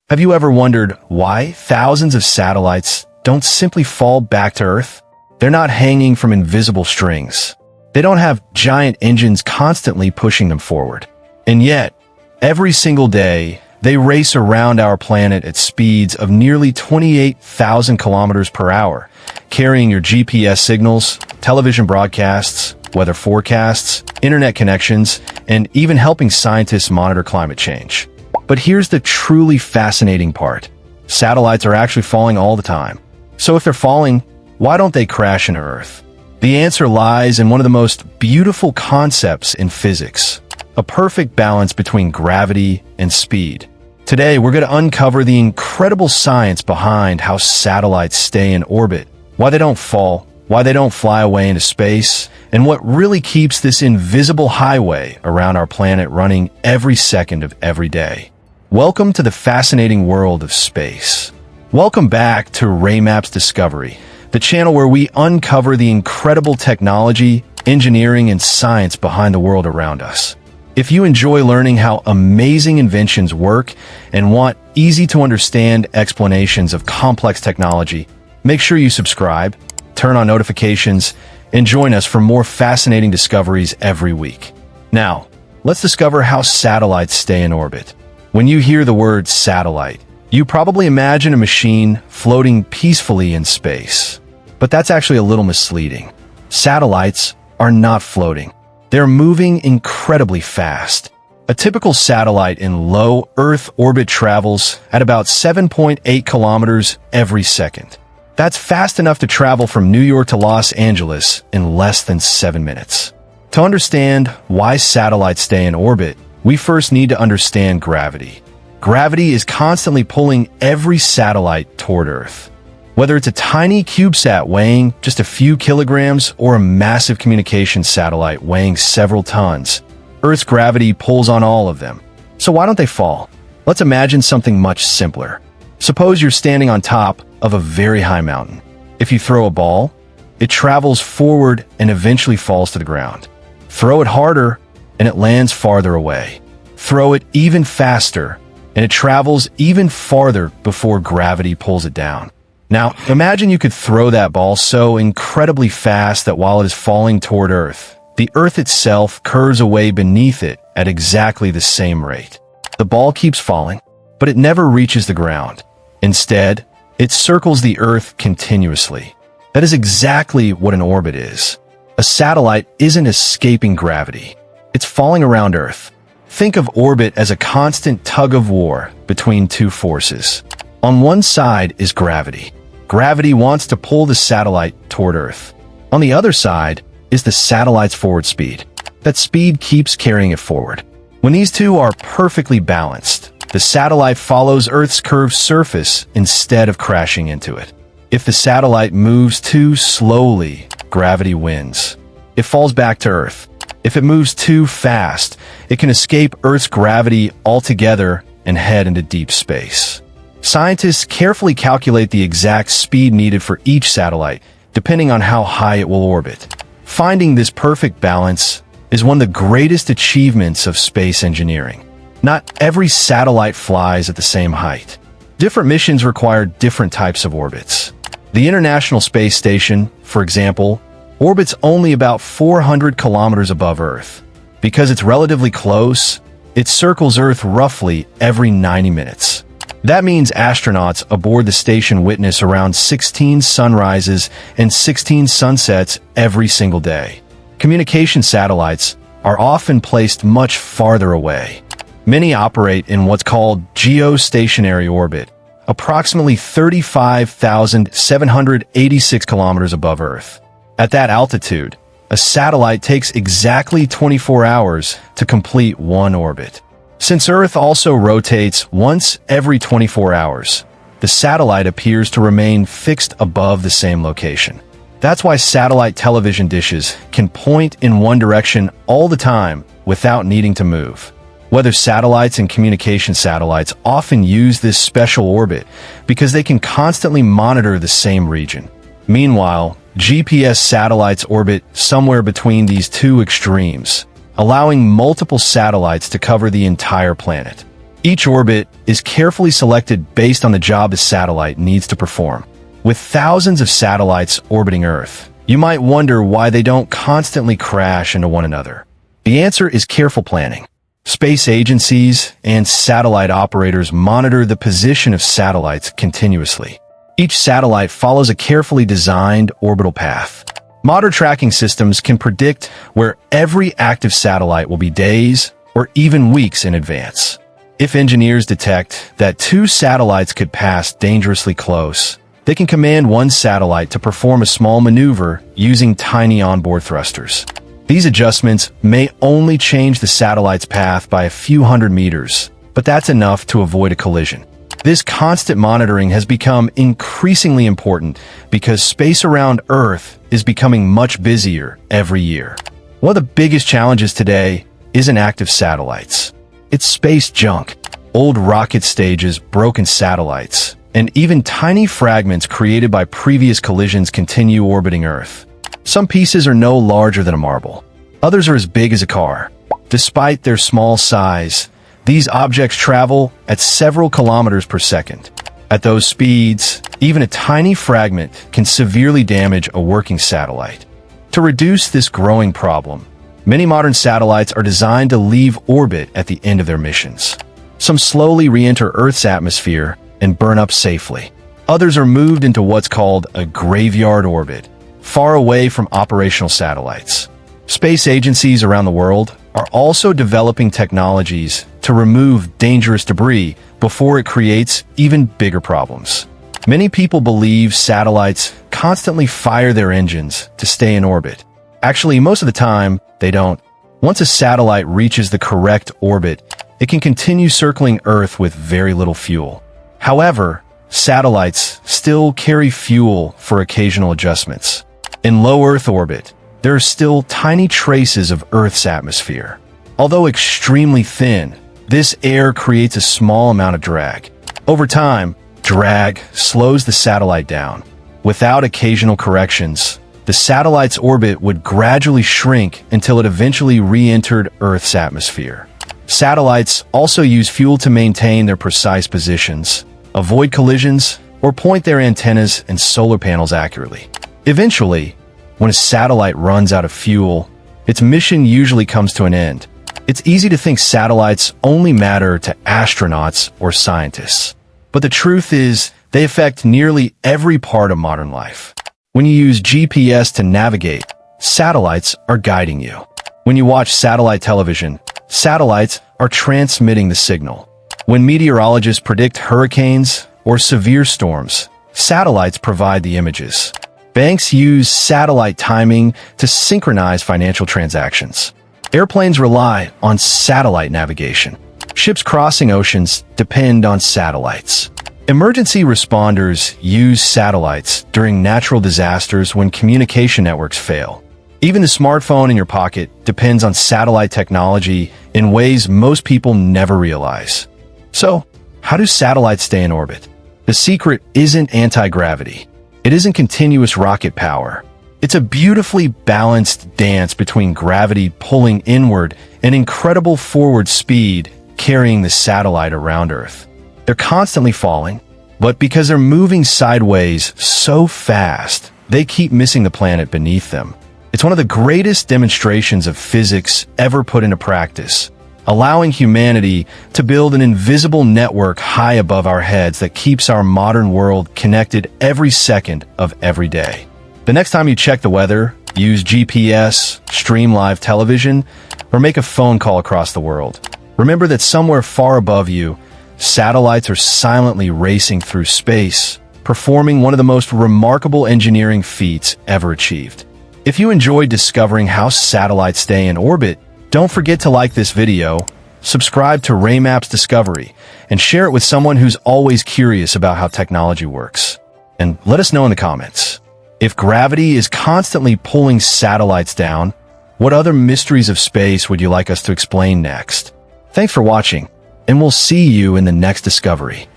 Have you ever wondered why thousands of satellites don't simply fall back to Earth? They're not hanging from invisible strings. They don't have giant engines constantly pushing them forward. And yet, every single day, they race around our planet at speeds of nearly 28,000 kilometers per hour, carrying your GPS signals, television broadcasts, weather forecasts, internet connections, and even helping scientists monitor climate change. But here's the truly fascinating part. Satellites are actually falling all the time. So if they're falling, why don't they crash into Earth? The answer lies in one of the most beautiful concepts in physics, a perfect balance between gravity and speed. Today, we're going to uncover the incredible science behind how satellites stay in orbit, why they don't fall, why they don't fly away into space, and what really keeps this invisible highway around our planet running every second of every day. Welcome to the fascinating world of space. Welcome back to Raymaps Discovery, the channel where we uncover the incredible technology, engineering, and science behind the world around us. If you enjoy learning how amazing inventions work and want easy-to-understand explanations of complex technology, make sure you subscribe, turn on notifications, and join us for more fascinating discoveries every week. Now, let's discover how satellites stay in orbit. When you hear the word satellite, you probably imagine a machine floating peacefully in space. But that's actually a little misleading. Satellites are not floating. They're moving incredibly fast. A typical satellite in low Earth orbit travels at about 7.8 kilometers every second. That's fast enough to travel from New York to Los Angeles in less than 7 minutes. To understand why satellites stay in orbit, we first need to understand gravity. Gravity is constantly pulling every satellite toward Earth. Whether it's a tiny CubeSat weighing just a few kilograms or a massive communications satellite weighing several tons, Earth's gravity pulls on all of them. So why don't they fall? Let's imagine something much simpler. Suppose you're standing on top of a very high mountain. If you throw a ball, it travels forward and eventually falls to the ground. Throw it harder, and it lands farther away. Throw it even faster, and it travels even farther before gravity pulls it down. Now, imagine you could throw that ball so incredibly fast that while it is falling toward Earth, the Earth itself curves away beneath it at exactly the same rate. The ball keeps falling, but it never reaches the ground. Instead, it circles the Earth continuously. That is exactly what an orbit is. A satellite isn't escaping gravity. It's falling around Earth. Think of orbit as a constant tug-of-war between two forces. On one side is gravity. Gravity wants to pull the satellite toward Earth. On the other side is the satellite's forward speed. That speed keeps carrying it forward. When these two are perfectly balanced, the satellite follows Earth's curved surface instead of crashing into it. If the satellite moves too slowly, gravity wins. It falls back to Earth. If it moves too fast, it can escape Earth's gravity altogether and head into deep space. Scientists carefully calculate the exact speed needed for each satellite, depending on how high it will orbit. Finding this perfect balance is one of the greatest achievements of space engineering. Not every satellite flies at the same height. Different missions require different types of orbits. The International Space Station, for example, orbits only about 400 kilometers above Earth. Because it's relatively close, it circles Earth roughly every 90 minutes. That means astronauts aboard the station witness around 16 sunrises and 16 sunsets every single day. Communication satellites are often placed much farther away. Many operate in what's called geostationary orbit, approximately 35,786 kilometers above Earth. At that altitude, a satellite takes exactly 24 hours to complete one orbit. Since Earth also rotates once every 24 hours, the satellite appears to remain fixed above the same location. That's why satellite television dishes can point in one direction all the time without needing to move. Weather satellites and communication satellites often use this special orbit because they can constantly monitor the same region. Meanwhile, GPS satellites orbit somewhere between these two extremes, allowing multiple satellites to cover the entire planet. Each orbit is carefully selected based on the job the satellite needs to perform. With thousands of satellites orbiting Earth, you might wonder why they don't constantly crash into one another. The answer is careful planning. Space agencies and satellite operators monitor the position of satellites continuously. Each satellite follows a carefully designed orbital path. Modern tracking systems can predict where every active satellite will be days or even weeks in advance. If engineers detect that two satellites could pass dangerously close, they can command one satellite to perform a small maneuver using tiny onboard thrusters. These adjustments may only change the satellite's path by a few hundred meters, but that's enough to avoid a collision. This constant monitoring has become increasingly important because space around Earth is becoming much busier every year. One of the biggest challenges today isn't active satellites. It's space junk, old rocket stages, broken satellites, and even tiny fragments created by previous collisions continue orbiting Earth. Some pieces are no larger than a marble. Others are as big as a car. Despite their small size, these objects travel at several kilometers per second. At those speeds, even a tiny fragment can severely damage a working satellite. To reduce this growing problem, many modern satellites are designed to leave orbit at the end of their missions. Some slowly re-enter Earth's atmosphere and burn up safely. Others are moved into what's called a graveyard orbit, far away from operational satellites. Space agencies around the world are also developing technologies to remove dangerous debris before it creates even bigger problems. Many people believe satellites constantly fire their engines to stay in orbit. Actually, most of the time, they don't. Once a satellite reaches the correct orbit, it can continue circling Earth with very little fuel. However, satellites still carry fuel for occasional adjustments. In low Earth orbit, there are still tiny traces of Earth's atmosphere. Although extremely thin, this air creates a small amount of drag. Over time, drag slows the satellite down. Without occasional corrections, the satellite's orbit would gradually shrink until it eventually re-entered Earth's atmosphere. Satellites also use fuel to maintain their precise positions, avoid collisions, or point their antennas and solar panels accurately. Eventually, when a satellite runs out of fuel, its mission usually comes to an end. It's easy to think satellites only matter to astronauts or scientists. But the truth is, they affect nearly every part of modern life. When you use GPS to navigate, satellites are guiding you. When you watch satellite television, satellites are transmitting the signal. When meteorologists predict hurricanes or severe storms, satellites provide the images. Banks use satellite timing to synchronize financial transactions. Airplanes rely on satellite navigation. Ships crossing oceans depend on satellites. Emergency responders use satellites during natural disasters when communication networks fail. Even the smartphone in your pocket depends on satellite technology in ways most people never realize. So, how do satellites stay in orbit? The secret isn't anti-gravity. It isn't continuous rocket power. It's a beautifully balanced dance between gravity pulling inward and incredible forward speed carrying the satellite around Earth. They're constantly falling, but because they're moving sideways so fast, they keep missing the planet beneath them. It's one of the greatest demonstrations of physics ever put into practice, allowing humanity to build an invisible network high above our heads that keeps our modern world connected every second of every day. The next time you check the weather, use GPS, stream live television, or make a phone call across the world, remember that somewhere far above you, satellites are silently racing through space, performing one of the most remarkable engineering feats ever achieved. If you enjoyed discovering how satellites stay in orbit, don't forget to like this video, subscribe to Raymaps Discovery, and share it with someone who's always curious about how technology works. And let us know in the comments. If gravity is constantly pulling satellites down, what other mysteries of space would you like us to explain next? Thanks for watching, and we'll see you in the next discovery.